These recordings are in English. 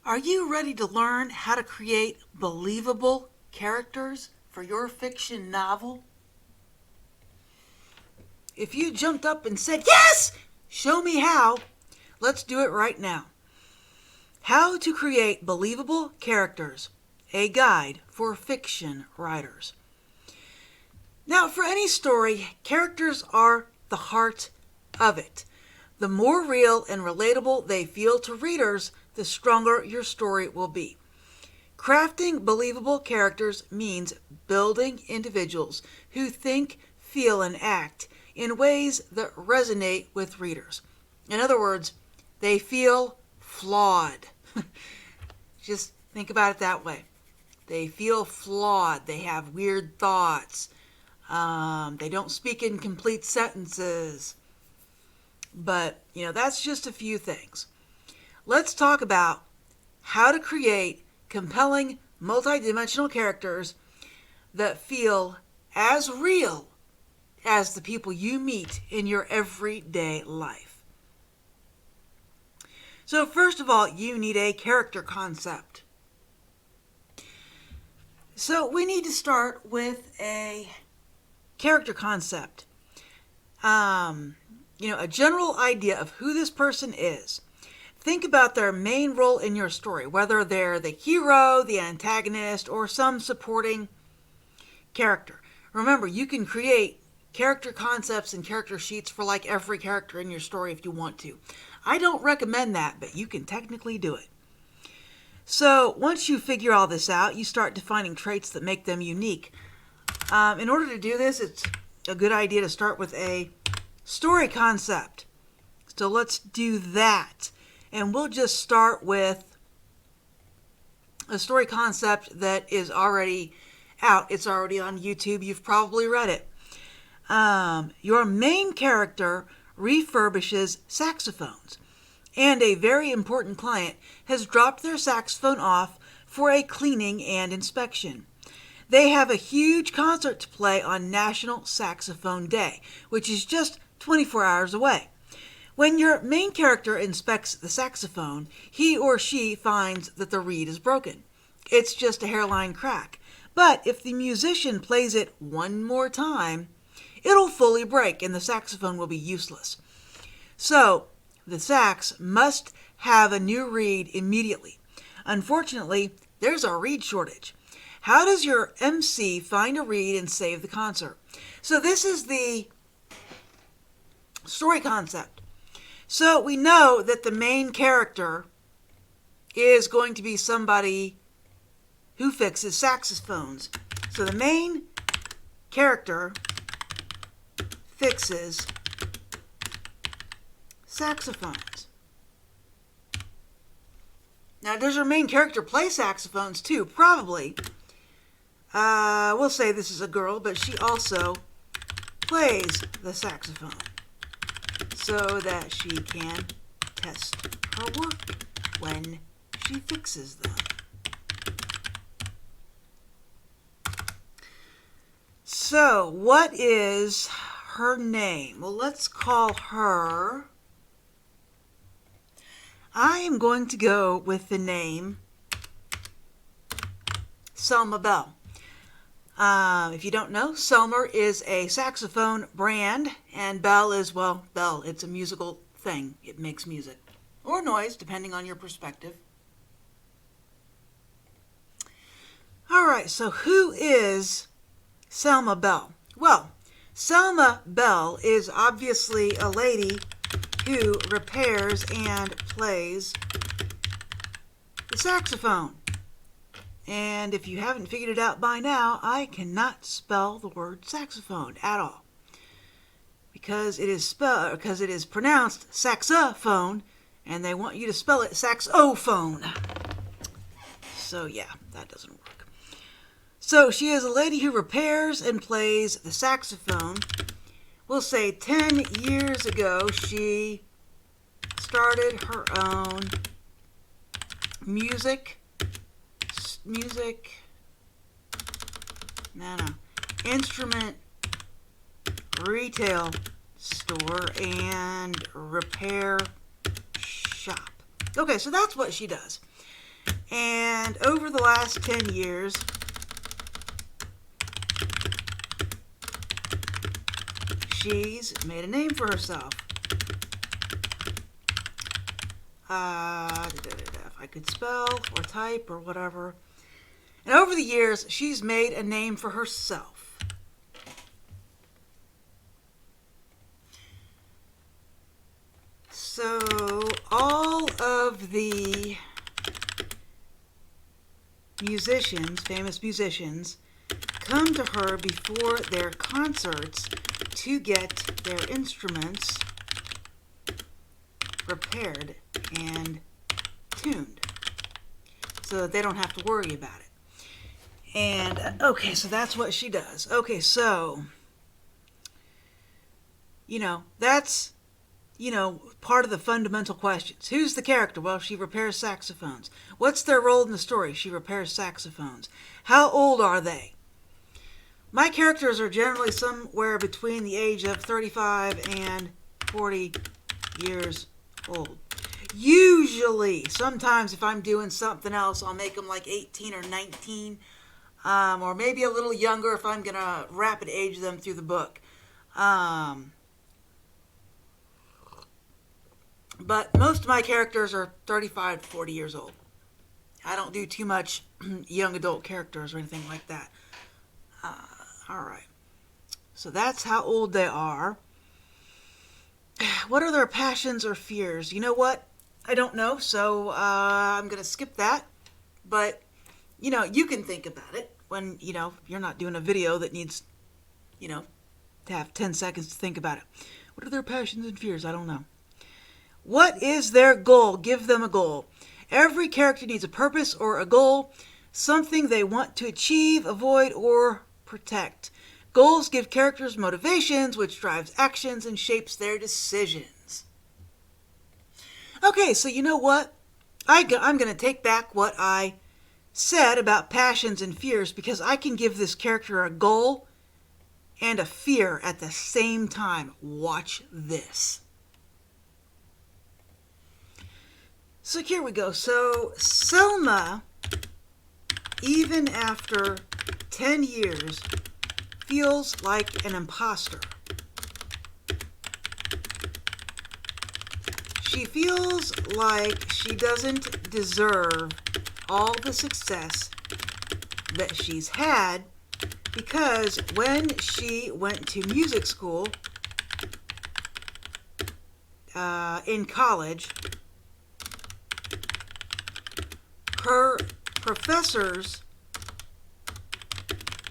Are you ready to learn how to create believable characters for your fiction novel? If you jumped up and said, "Yes! Show me how," let's do it right now. How to create believable characters, a guide for fiction writers. Now, for any story, characters are the heart of it. The more real and relatable they feel to readers, the stronger your story will be. Crafting believable characters means building individuals who think, feel, and act in ways that resonate with readers. In other words, they feel flawed. Just think about it that way. They feel flawed. They have weird thoughts. They don't speak in complete sentences. But, that's just a few things. Let's talk about how to create compelling, multidimensional characters that feel as real as the people you meet in your everyday life. So first of all, you need a character concept. So we need to start with a character concept. A general idea of who this person is. Think about their main role in your story, whether they're the hero, the antagonist, or some supporting character. Remember, you can create character concepts and character sheets for like every character in your story if you want to. I don't recommend that, but you can technically do it. So once you figure all this out, you start defining traits that make them unique. In order to do this, it's a good idea to start with a story concept. So let's do that. And we'll just start with a story concept that is already out. It's already on YouTube. You've probably read it. Your main character refurbishes saxophones, and a very important client has dropped their saxophone off for a cleaning and inspection. They have a huge concert to play on National Saxophone Day, which is just 24 hours away. When your main character inspects the saxophone, he or she finds that the reed is broken. It's just a hairline crack. But if the musician plays it one more time, it'll fully break and the saxophone will be useless. So, the sax must have a new reed immediately. Unfortunately, there's a reed shortage. How does your MC find a reed and save the concert? So this is the story concept. So we know that the main character is going to be somebody who fixes saxophones. So the main character fixes saxophones. Now, does your main character play saxophones too? Probably. We'll say this is a girl, but she also plays the saxophone so that she can test her work when she fixes them. So, what is her name? Well, let's call her... I am going to go with the name Selma Bell. If you don't know, Selmer is a saxophone brand, and Bell is, Bell. It's a musical thing. It makes music. Or noise, depending on your perspective. Alright, so who is Selma Bell? Well, Selma Bell is obviously a lady who repairs and plays the saxophone. And if you haven't figured it out by now, I cannot spell the word saxophone at all. Because it is pronounced saxophone, and they want you to spell it saxophone. So yeah, that doesn't work. So she is a lady who repairs and plays the saxophone. We'll say 10 years ago she started her own instrument retail store and repair shop. Okay, so that's what she does. And over the last 10 years, she's made a name for herself. If I could spell or type or whatever. And over the years, she's made a name for herself. So all of the musicians, famous musicians, come to her before their concerts to get their instruments repaired and tuned so that they don't have to worry about it. And okay, so that's what she does. Okay, so that's part of the fundamental questions. Who's the character? Well, she repairs saxophones. What's their role in the story? She repairs saxophones. How old are they? My characters are generally somewhere between the age of 35 and 40 years old. Usually, sometimes if I'm doing something else, I'll make them like 18 or 19, or maybe a little younger if I'm going to rapid age them through the book. But most of my characters are 35 to 40 years old. I don't do too much young adult characters or anything like that. All right. So that's how old they are. What are their passions or fears? You know what? I don't know, so I'm going to skip that. But, you can think about it when, you're not doing a video that needs, to have 10 seconds to think about it. What are their passions and fears? I don't know. What is their goal? Give them a goal. Every character needs a purpose or a goal, something they want to achieve, avoid, or protect. Goals give characters motivations, which drives actions and shapes their decisions. Okay, so you know what? I'm going to take back what I said about passions and fears because I can give this character a goal and a fear at the same time. Watch this. So here we go. So Selma, even after 10 years, feels like an imposter. She feels like she doesn't deserve all the success that she's had because when she went to music school in college, her professors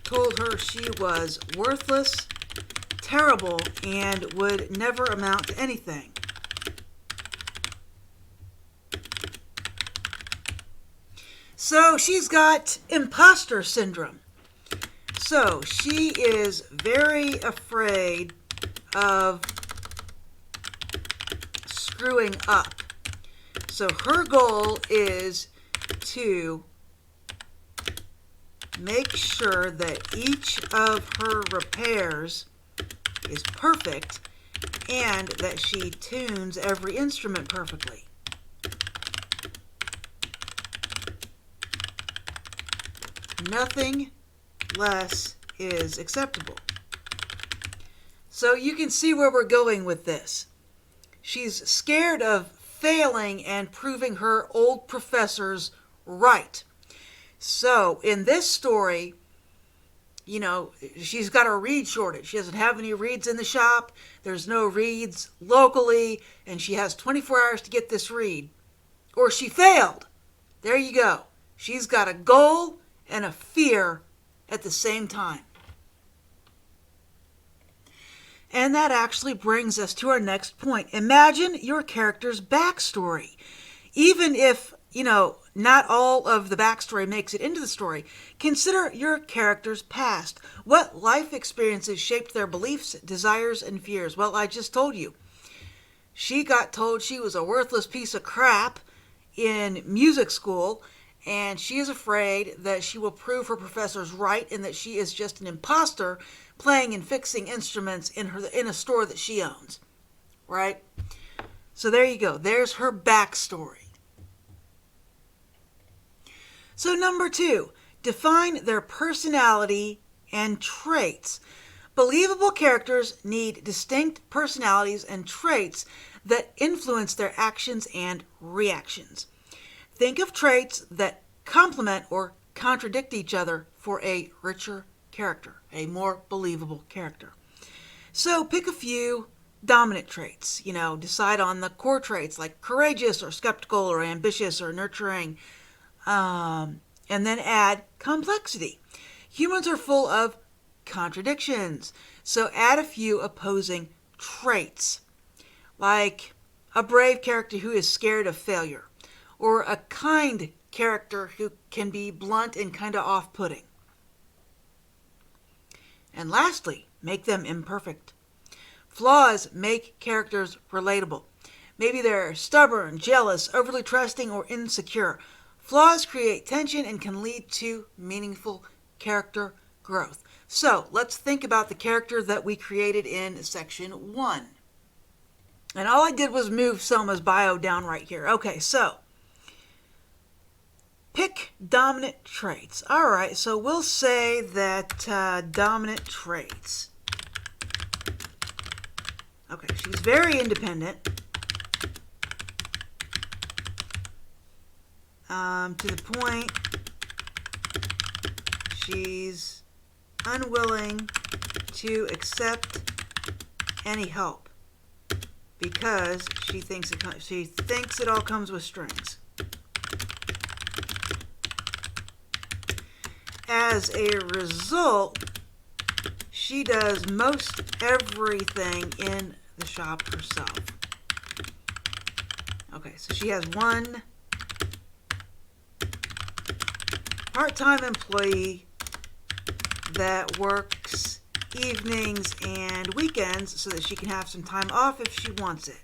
told her she was worthless, terrible, and would never amount to anything. So she's got imposter syndrome. So she is very afraid of screwing up. So her goal is to make sure that each of her repairs is perfect and that she tunes every instrument perfectly. Nothing less is acceptable. So you can see where we're going with this. She's scared of failing and proving her old professors right. So in this story, she's got a reed shortage. She doesn't have any reeds in the shop. There's no reeds locally, and she has 24 hours to get this reed. Or she failed. There you go. She's got a goal and a fear at the same time. And that actually brings us to our next point. Imagine your character's backstory. Even if, not all of the backstory makes it into the story, consider your character's past. What life experiences shaped their beliefs, desires, and fears? Well, I just told you. She got told she was a worthless piece of crap in music school, and she is afraid that she will prove her professors right and that she is just an imposter playing and fixing instruments in a store that she owns. Right? So there you go. There's her backstory. So number 2, define their personality and traits. Believable characters need distinct personalities and traits that influence their actions and reactions. Think of traits that complement or contradict each other for a richer character, a more believable character. So pick a few dominant traits. Decide on the core traits like courageous or skeptical or ambitious or nurturing, and then add complexity. Humans are full of contradictions, so add a few opposing traits, like a brave character who is scared of failure, or a kind character who can be blunt and kind of off-putting. And lastly, make them imperfect. Flaws make characters relatable. Maybe they're stubborn, jealous, overly trusting, or insecure. Flaws create tension and can lead to meaningful character growth. So let's think about the character that we created in section 1. And all I did was move Selma's bio down right here. Okay, so pick dominant traits. All right, so we'll say that dominant traits. Okay, she's very independent. To the point, she's unwilling to accept any help because she thinks it all comes with strings. As a result, she does most everything in the shop herself. Okay, so she has one part-time employee that works evenings and weekends so that she can have some time off if she wants it.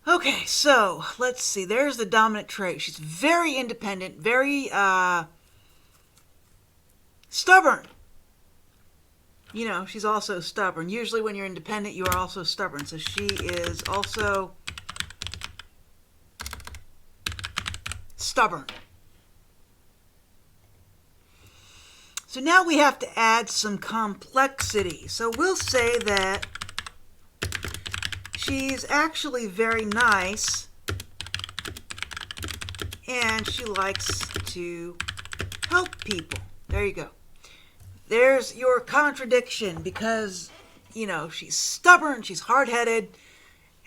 Okay, so let's see. There's the dominant trait. She's very independent, very stubborn. She's also stubborn. Usually when you're independent, you are also stubborn. So she is also stubborn. So now we have to add some complexity. So we'll say that she's actually very nice and she likes to help people. There you go. There's your contradiction because, she's stubborn, she's hard-headed,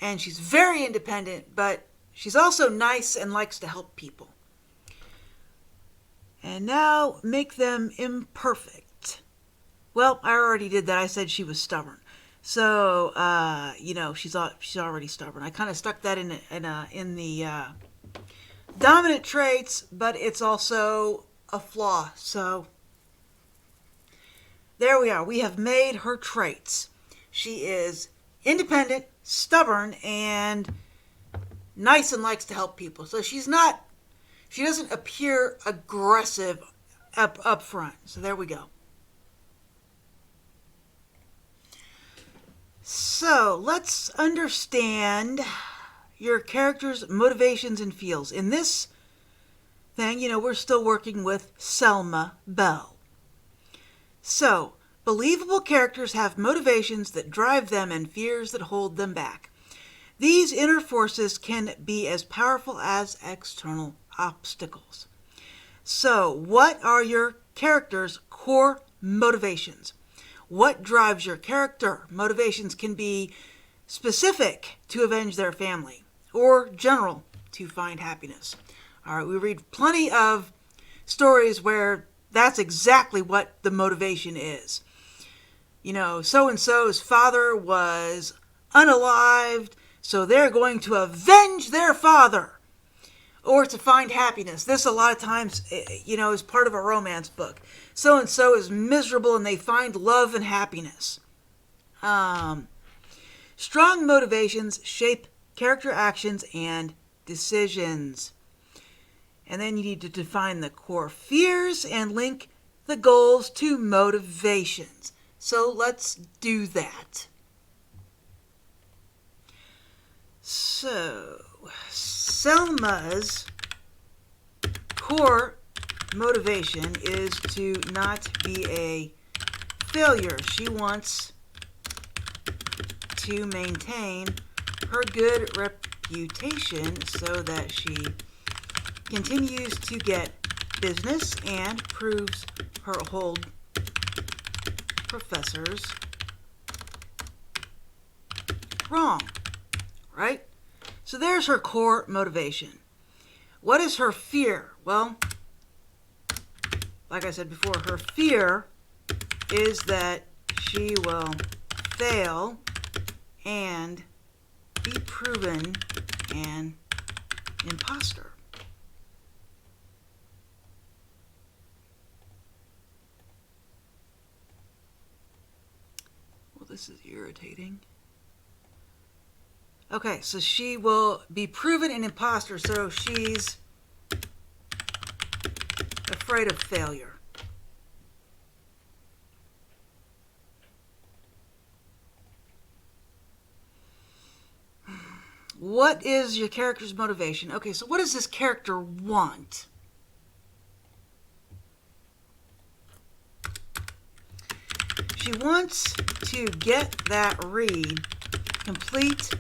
and she's very independent, but she's also nice and likes to help people. And now make them imperfect. Well, I already did that. I said she was stubborn. So, she's already stubborn. I kind of stuck that in the dominant traits, but it's also a flaw. So there we are. We have made her traits. She is independent, stubborn, and nice and likes to help people. So she doesn't appear aggressive up front. So there we go. So let's understand your character's motivations and feels. In this thing, we're still working with Selma Bell. So, believable characters have motivations that drive them and fears that hold them back. These inner forces can be as powerful as external obstacles. So, what are your character's core motivations? What drives your character? Motivations can be specific to avenge their family or general to find happiness. All right, we read plenty of stories where that's exactly what the motivation is. So-and-so's father was unalived, so they're going to avenge their father or to find happiness. This a lot of times, is part of a romance book. So-and-so is miserable and they find love and happiness. Strong motivations shape character actions and decisions. And then you need to define the core fears and link the goals to motivations. So let's do that. So, Selma's core motivation is to not be a failure. She wants to maintain her good reputation so that she continues to get business and proves her old professors wrong, right? So there's her core motivation. What is her fear? Well, like I said before, her fear is that she will fail and be proven an imposter. Well, this is irritating. Okay, so she will be proven an imposter, so she's afraid of failure. What is your character's motivation? Okay, so what does this character want? She wants to get that read, complete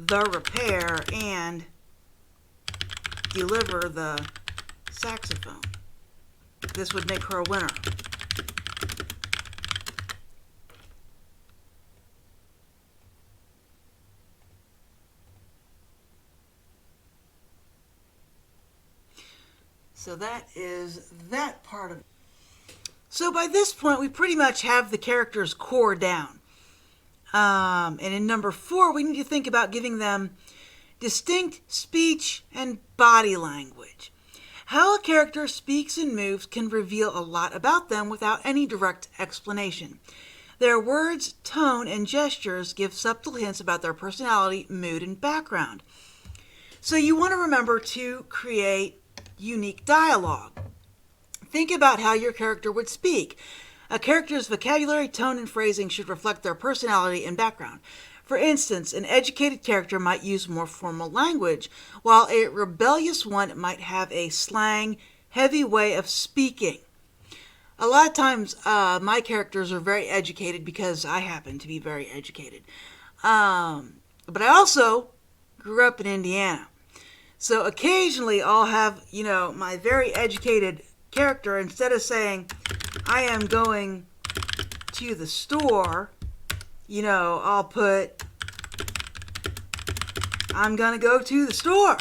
the repair, and deliver the saxophone. This would make her a winner. So that is that part of it. So by this point, we pretty much have the character's core down. And in number 4, we need to think about giving them distinct speech and body language. How a character speaks and moves can reveal a lot about them without any direct explanation. Their words, tone, and gestures give subtle hints about their personality, mood, and background. So you want to remember to create unique dialogue. Think about how your character would speak. A character's vocabulary, tone, and phrasing should reflect their personality and background. For instance, an educated character might use more formal language, while a rebellious one might have a slang, heavy way of speaking. A lot of times, my characters are very educated because I happen to be very educated. But I also grew up in Indiana. So occasionally I'll have, my very educated character, instead of saying, I am going to the store, I'll put, I'm gonna go to the store.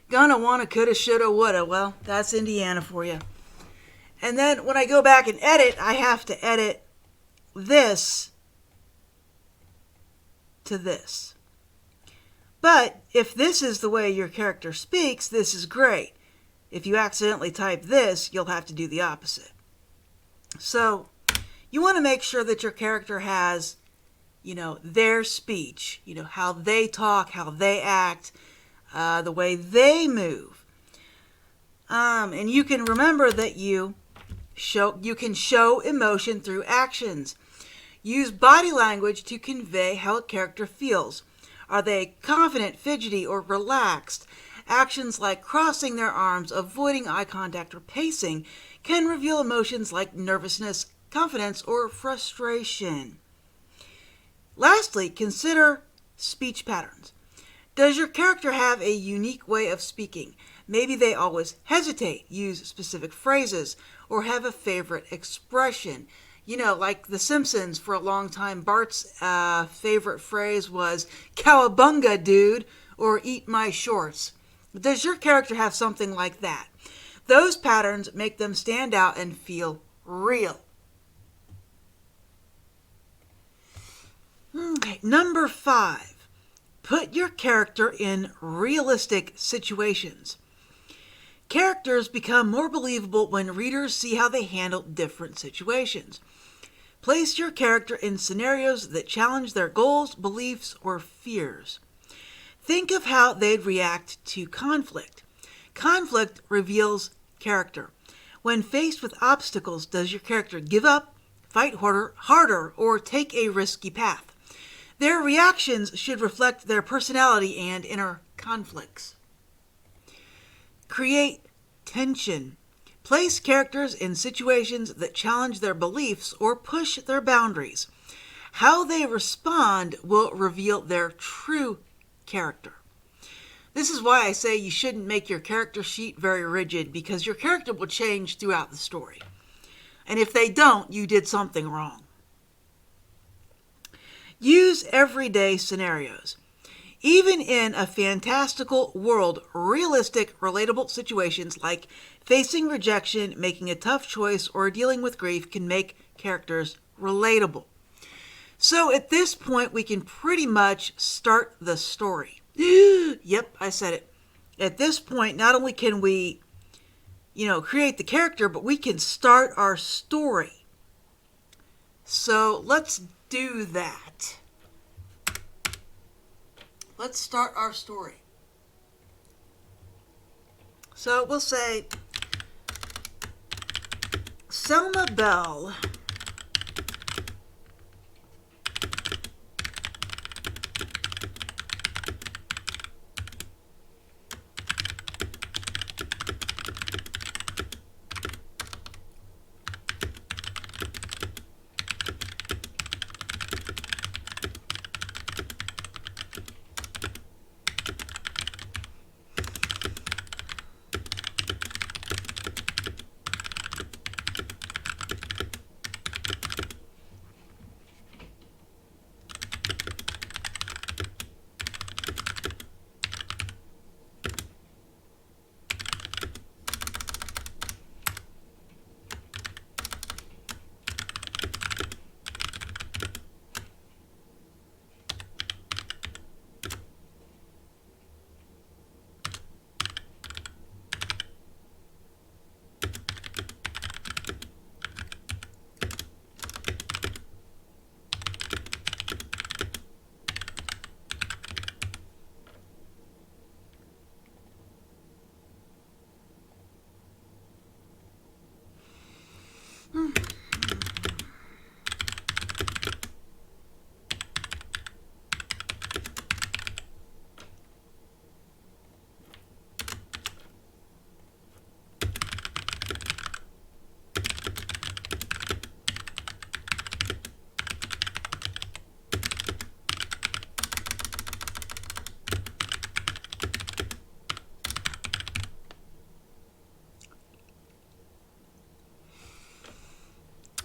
Gonna, wanna, coulda, shoulda, woulda. Well, that's Indiana for you. And then when I go back and edit, I have to edit this to this. But if this is the way your character speaks, this is great. If you accidentally type this, you'll have to do the opposite. So you want to make sure that your character has, their speech, how they talk, how they act, the way they move. And you can remember that you can show emotion through actions. Use body language to convey how a character feels. Are they confident, fidgety, or relaxed? Actions like crossing their arms, avoiding eye contact, or pacing can reveal emotions like nervousness, confidence, or frustration. Lastly, consider speech patterns. Does your character have a unique way of speaking? Maybe they always hesitate, use specific phrases, or have a favorite expression. Like The Simpsons, for a long time, Bart's favorite phrase was, "Cowabunga, dude," or "eat my shorts." Does your character have something like that? Those patterns make them stand out and feel real. Okay, number 5. Put your character in realistic situations. Characters become more believable when readers see how they handle different situations. Place your character in scenarios that challenge their goals, beliefs, or fears. Think of how they'd react to conflict. Conflict reveals character. When faced with obstacles, does your character give up, fight harder, or take a risky path? Their reactions should reflect their personality and inner conflicts. Create tension. Place characters in situations that challenge their beliefs or push their boundaries. How they respond will reveal their true character. This is why I say you shouldn't make your character sheet very rigid, because your character will change throughout the story. And if they don't, you did something wrong. Use everyday scenarios. Even in a fantastical world, realistic, relatable situations like facing rejection, making a tough choice, or dealing with grief can make characters relatable. So at this point, we can pretty much start the story. Yep, I said it. At this point, not only can we, create the character, but we can start our story. So let's do that. Let's start our story. So we'll say Selma Bell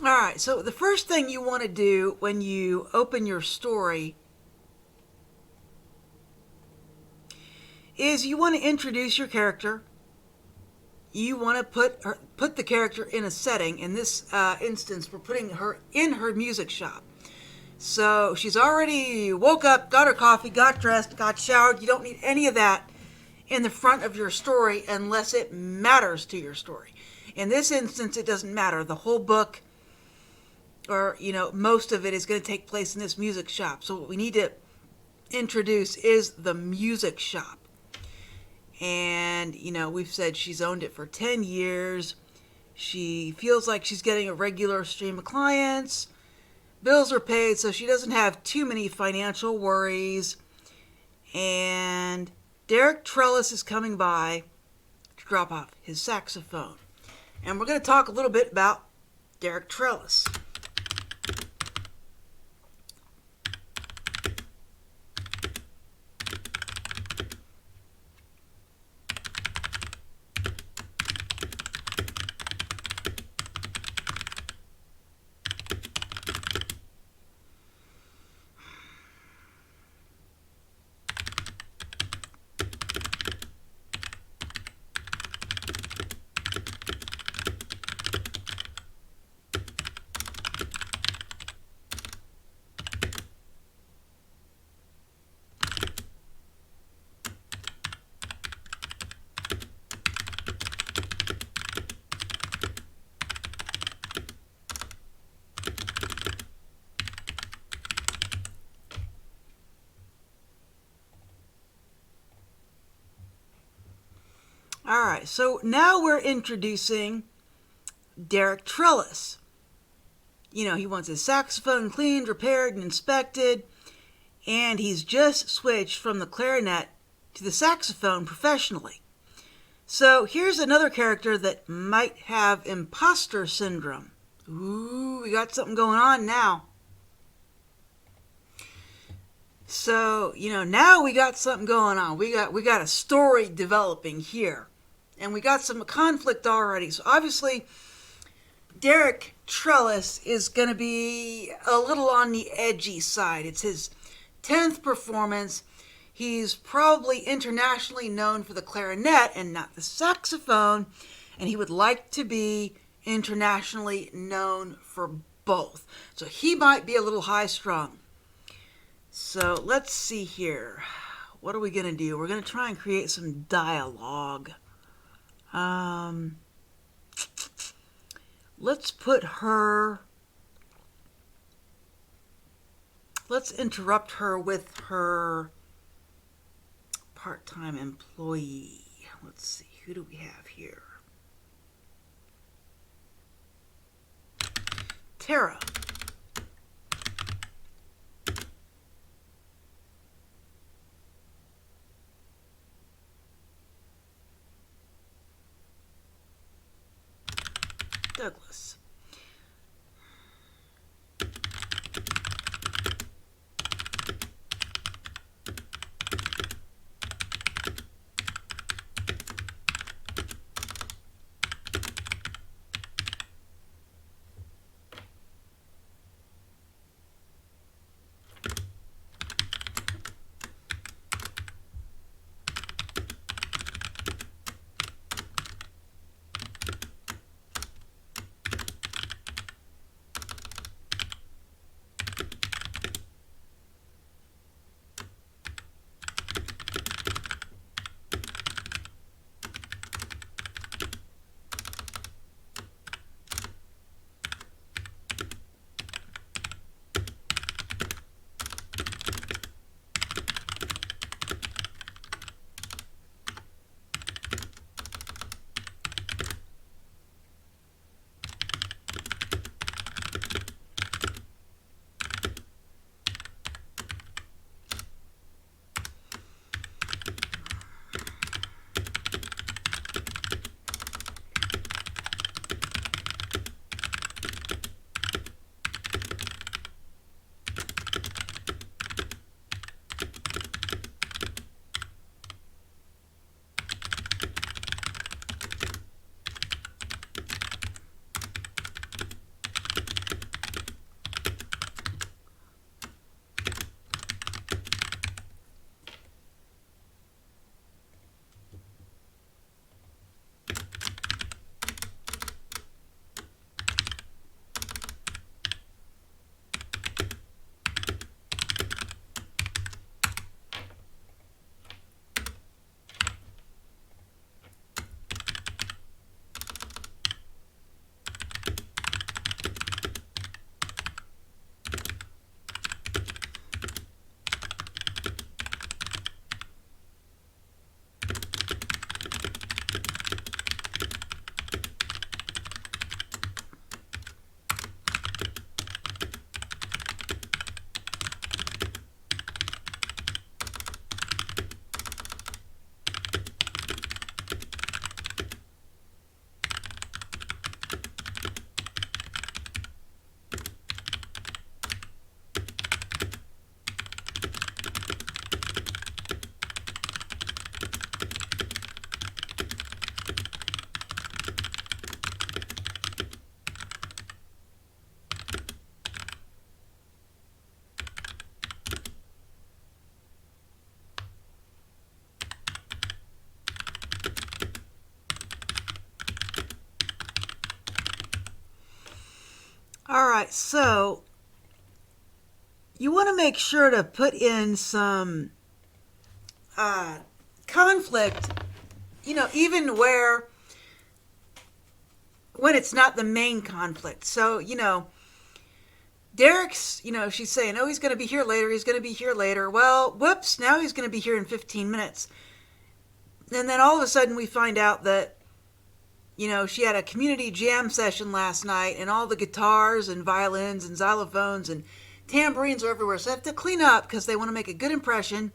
Alright, so the first thing you want to do when you open your story is you want to introduce your character. You want to put the character in a setting. In this instance, we're putting her in her music shop. So she's already woke up, got her coffee, got dressed, got showered. You don't need any of that in the front of your story unless it matters to your story. In this instance, it doesn't matter. The whole book, or most of it, is going to take place in this music shop. So what we need to introduce is the music shop. And we've said she's owned it for 10 years. She feels like she's getting a regular stream of clients. Bills are paid, so she doesn't have too many financial worries. And Derek Trellis is coming by to drop off his saxophone. And we're going to talk a little bit about Derek Trellis. All right, so now we're introducing Derek Trellis. He wants his saxophone cleaned, repaired, and inspected. and he's just switched from the clarinet to the saxophone professionally. So here's another character that might have imposter syndrome. Ooh, we got something going on now. So, now we got something going on. We got a story developing here. And we got some conflict already. So obviously, Derek Trellis is going to be a little on the edgy side. It's his 10th performance. He's probably internationally known for the clarinet and not the saxophone. And he would like to be internationally known for both. So he might be a little high-strung. So let's see here. What are we going to do? We're going to try and create some dialogue. Let's put her... Let's interrupt her with her part-time employee. Let's see. Who do we have here? Tara. Douglas. All right, so you want to make sure to put in some conflict, even when it's not the main conflict. So, Derek's, she's saying, oh, he's going to be here later, he's going to be here later. Well, whoops, now he's going to be here in 15 minutes. And then all of a sudden we find out that, she had a community jam session last night, and all the guitars and violins and xylophones and tambourines are everywhere, so they have to clean up because they want to make a good impression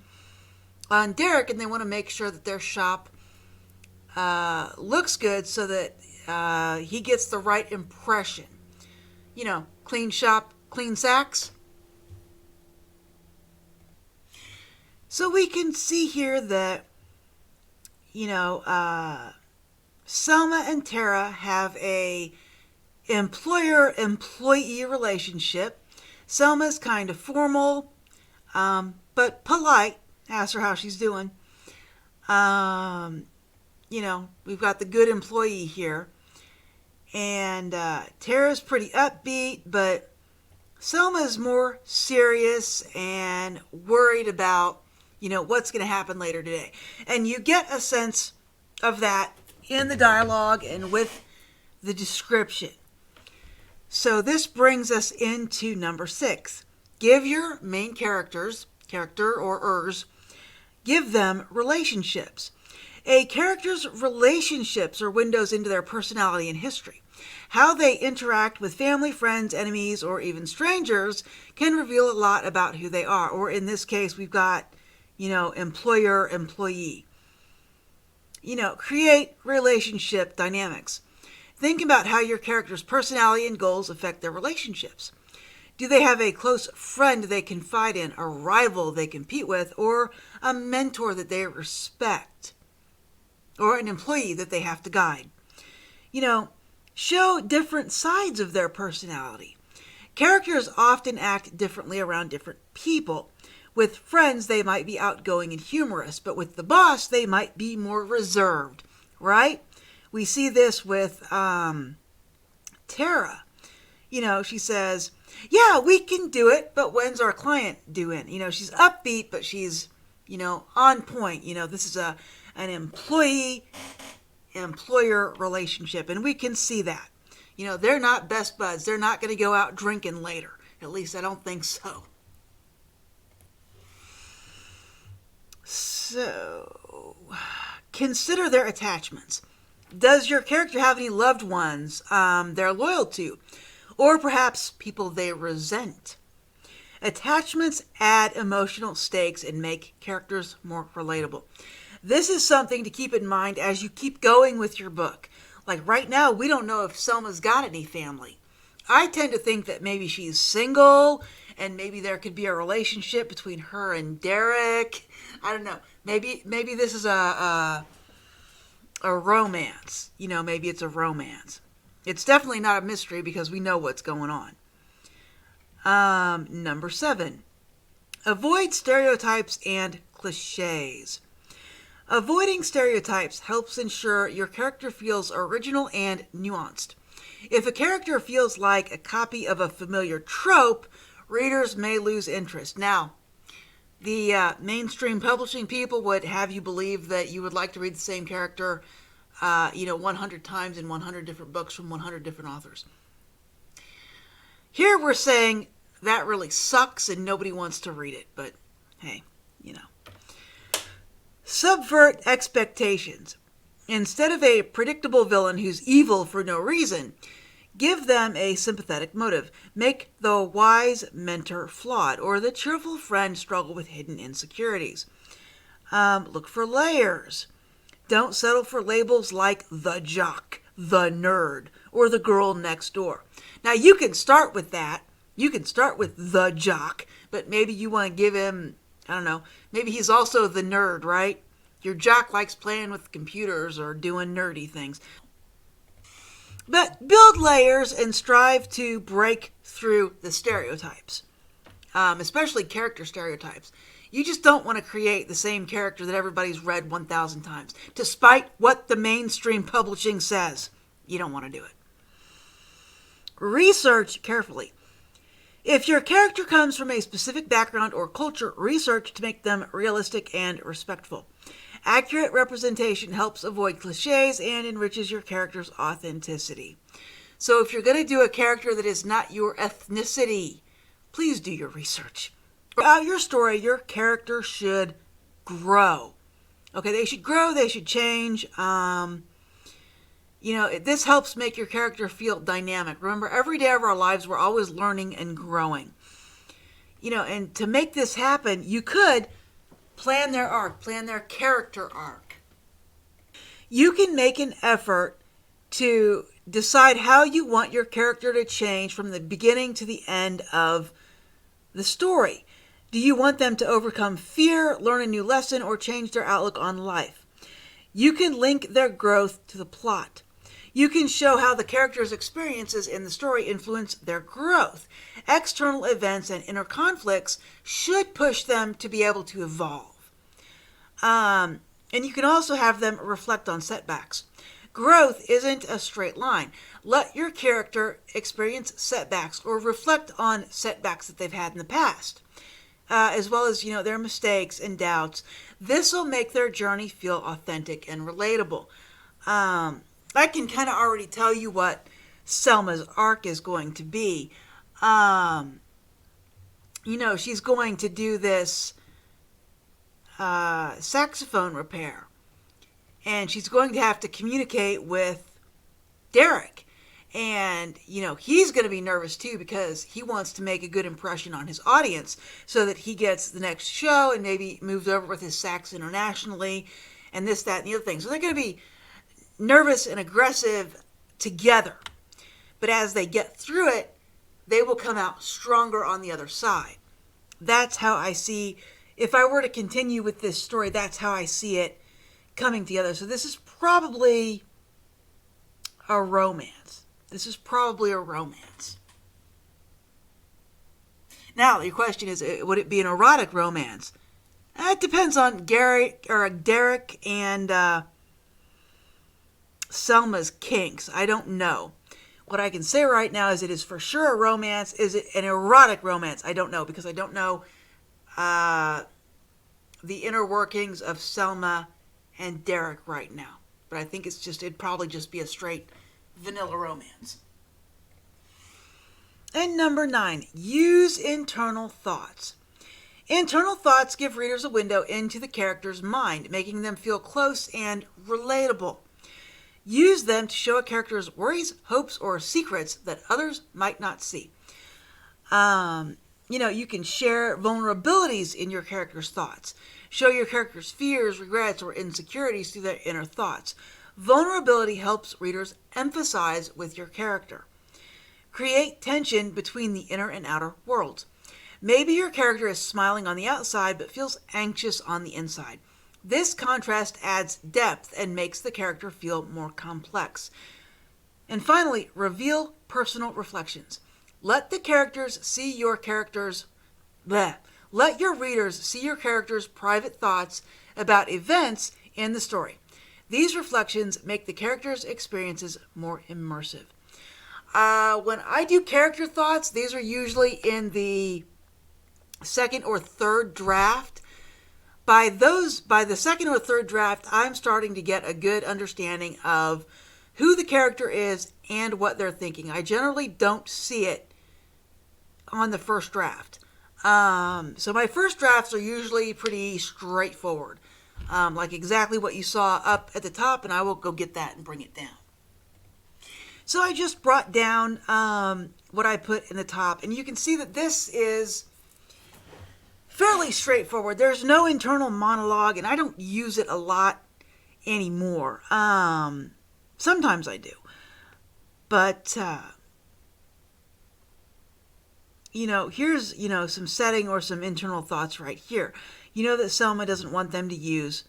on Derek, and they want to make sure that their shop looks good so that he gets the right impression. You know, clean shop, clean sacks. So we can see here that, you know, Selma and Tara have a employer-employee relationship. Selma's kind of formal, but polite. Asks her how she's doing. You know, we've got the good employee here. And Tara's pretty upbeat, but Selma's more serious and worried about, you know, what's going to happen later today. And you get a sense of that in the dialogue and with the description. So this brings us into number 6. Give your main character or ers, give them relationships. A character's relationships are windows into their personality and history. How they interact with family, friends, enemies, or even strangers can reveal a lot about who they are. Or in this case, we've got, you know, employer, employee. You know, create relationship dynamics. Think about how your character's personality and goals affect their relationships. Do they have a close friend they confide in, a rival they compete with, or a mentor that they respect, or an employee that they have to guide? You know, show different sides of their personality. Characters often act differently around different people. With friends, they might be outgoing and humorous, but with the boss, they might be more reserved, right? We see this with Tara. You know, she says, yeah, we can do it, but when's our client due in? You know, she's upbeat, but she's, you know, on point. You know, this is an employee-employer relationship, and we can see that. You know, they're not best buds. They're not going to go out drinking later. At least I don't think so. So, consider their attachments. Does your character have any loved ones they're loyal to? Or perhaps people they resent? Attachments add emotional stakes and make characters more relatable. This is something to keep in mind as you keep going with your book. Like right now, we don't know if Selma's got any family. I tend to think that maybe she's single and maybe there could be a relationship between her and Derek. I don't know. Maybe this is a romance. You know, maybe it's a romance. It's definitely not a mystery because we know what's going on. Number 7. Avoid stereotypes and cliches. Avoiding stereotypes helps ensure your character feels original and nuanced. If a character feels like a copy of a familiar trope, readers may lose interest. Now, the mainstream publishing people would have you believe that you would like to read the same character 100 times in 100 different books from 100 different authors. Here we're saying that really sucks and nobody wants to read it, but hey, you know. Subvert expectations. Instead of a predictable villain who's evil for no reason, give them a sympathetic motive. Make the wise mentor flawed, or the cheerful friend struggle with hidden insecurities. Look for layers. Don't settle for labels like the jock, the nerd, or the girl next door. Now, you can start with that. You can start with the jock, but maybe you want to give him, I don't know, maybe he's also the nerd, right? Your jock likes playing with computers or doing nerdy things. But build layers and strive to break through the stereotypes, especially character stereotypes. You just don't want to create the same character that everybody's read 1,000 times, despite what the mainstream publishing says. You don't want to do it. Research carefully. If your character comes from a specific background or culture, research to make them realistic and respectful. Accurate representation helps avoid cliches and enriches your character's authenticity. So if you're going to do a character that is not your ethnicity, please do your research. Throughout your story, your character should grow. Okay, they should grow, they should change. This helps make your character feel dynamic. Remember, every day of our lives, we're always learning and growing. And to make this happen, you could plan their arc, plan their character arc. You can make an effort to decide how you want your character to change from the beginning to the end of the story. Do you want them to overcome fear, learn a new lesson, or change their outlook on life? You can link their growth to the plot. You can show how the characters' experiences in the story influence their growth. External events and inner conflicts should push them to be able to evolve. And you can also have them reflect on setbacks. Growth isn't a straight line. Let your character experience setbacks or reflect on setbacks that they've had in the past, as well as, their mistakes and doubts. This will make their journey feel authentic and relatable. I can kind of already tell you what Selma's arc is going to be. She's going to do this saxophone repair. And she's going to have to communicate with Derek. And, he's going to be nervous too because he wants to make a good impression on his audience so that he gets the next show and maybe moves over with his sax internationally and this, that, and the other thing. So they're going to be nervous and aggressive together. But as they get through it, they will come out stronger on the other side. That's how I see, if I were to continue with this story, that's how I see it coming together. So this is probably a romance. Now, your question is, would it be an erotic romance? It depends on Derek and Selma's kinks. I don't know. What I can say right now is it is for sure a romance. Is it an erotic romance? I don't know, because I don't know the inner workings of Selma and Derek right now. But I think it'd probably just be a straight vanilla romance. And number 9, use internal thoughts. Internal thoughts give readers a window into the character's mind, making them feel close and relatable. Use them to show a character's worries, hopes, or secrets that others might not see. You can share vulnerabilities in your character's thoughts. Show your character's fears, regrets, or insecurities through their inner thoughts. Vulnerability helps readers empathize with your character. Create tension between the inner and outer worlds. Maybe your character is smiling on the outside but feels anxious on the inside. This contrast adds depth and makes the character feel more complex. And finally, reveal personal reflections. Let the characters see your characters. Let your readers see your characters' private thoughts about events in the story. These reflections make the characters' experiences more immersive. When I do character thoughts, these are usually in the second or third draft. By the second or third draft, I'm starting to get a good understanding of who the character is and what they're thinking. I generally don't see it on the first draft. So my first drafts are usually pretty straightforward. Like exactly what you saw up at the top, and I will go get that and bring it down. So I just brought down what I put in the top, and you can see that this is fairly straightforward. There's no internal monologue, and I don't use it a lot anymore. Sometimes I do. But, here's, some setting or some internal thoughts right here. You know that Selma doesn't want them to use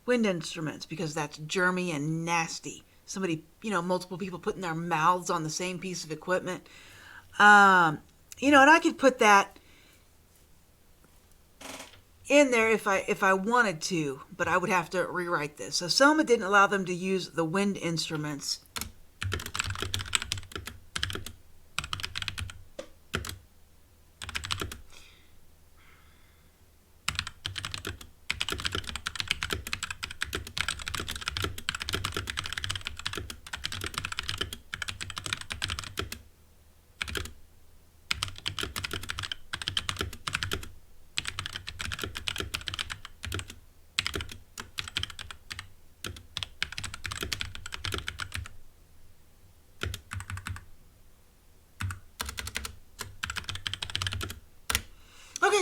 wind instruments because that's germy and nasty. Somebody, multiple people putting their mouths on the same piece of equipment. And I could put that in there if I wanted to, but I would have to rewrite this. So Selma didn't allow them to use the wind instruments.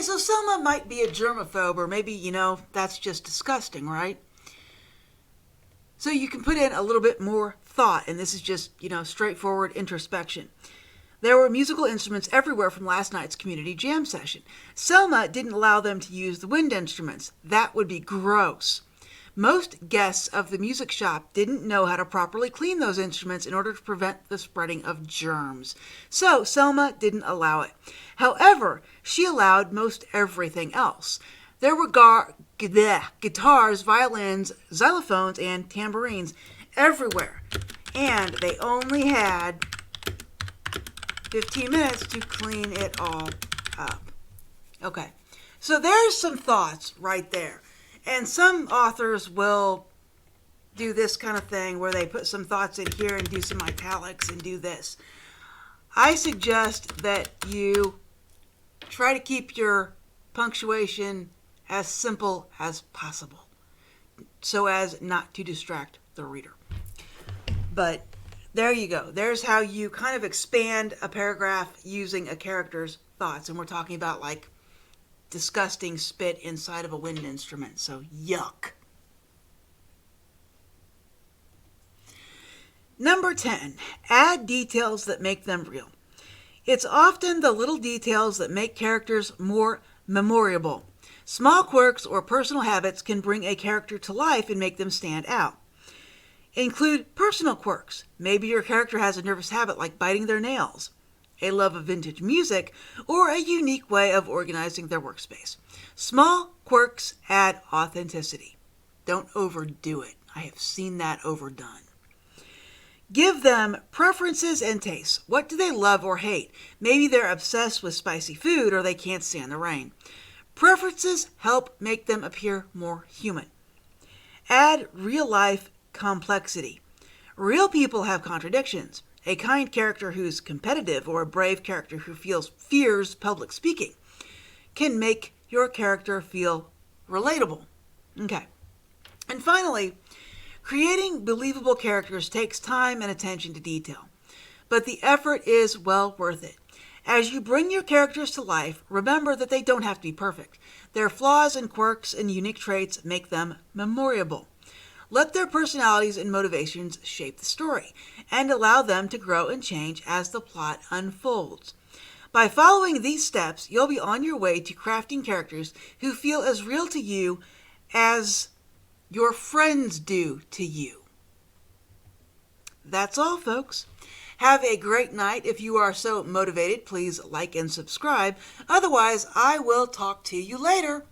so Selma might be a germaphobe, or maybe, that's just disgusting, right? So you can put in a little bit more thought, and this is just, straightforward introspection. There were musical instruments everywhere from last night's community jam session. Selma didn't allow them to use the wind instruments. That would be gross. Most guests of the music shop didn't know how to properly clean those instruments in order to prevent the spreading of germs. So Selma didn't allow it. However, she allowed most everything else. There were guitars, violins, xylophones, and tambourines everywhere. And they only had 15 minutes to clean it all up. Okay, so there's some thoughts right there. And some authors will do this kind of thing where they put some thoughts in here and do some italics and do this. I suggest that you try to keep your punctuation as simple as possible so as not to distract the reader. But there you go. There's how you kind of expand a paragraph using a character's thoughts. And we're talking about like disgusting spit inside of a wind instrument. So yuck. Number 10, add details that make them real. It's often the little details that make characters more memorable. Small quirks or personal habits can bring a character to life and make them stand out. Include personal quirks. Maybe your character has a nervous habit like biting their nails, a love of vintage music, or a unique way of organizing their workspace. Small quirks add authenticity. Don't overdo it. I have seen that overdone. Give them preferences and tastes. What do they love or hate? Maybe they're obsessed with spicy food or they can't stand the rain. Preferences help make them appear more human. Add real-life complexity. Real people have contradictions. A kind character who's competitive or a brave character who fears public speaking can make your character feel relatable. Okay. And finally, creating believable characters takes time and attention to detail, but the effort is well worth it. As you bring your characters to life, remember that they don't have to be perfect. Their flaws and quirks and unique traits make them memorable. Let their personalities and motivations shape the story, and allow them to grow and change as the plot unfolds. By following these steps, you'll be on your way to crafting characters who feel as real to you as your friends do to you. That's all, folks. Have a great night. If you are so motivated, please like and subscribe. Otherwise, I will talk to you later.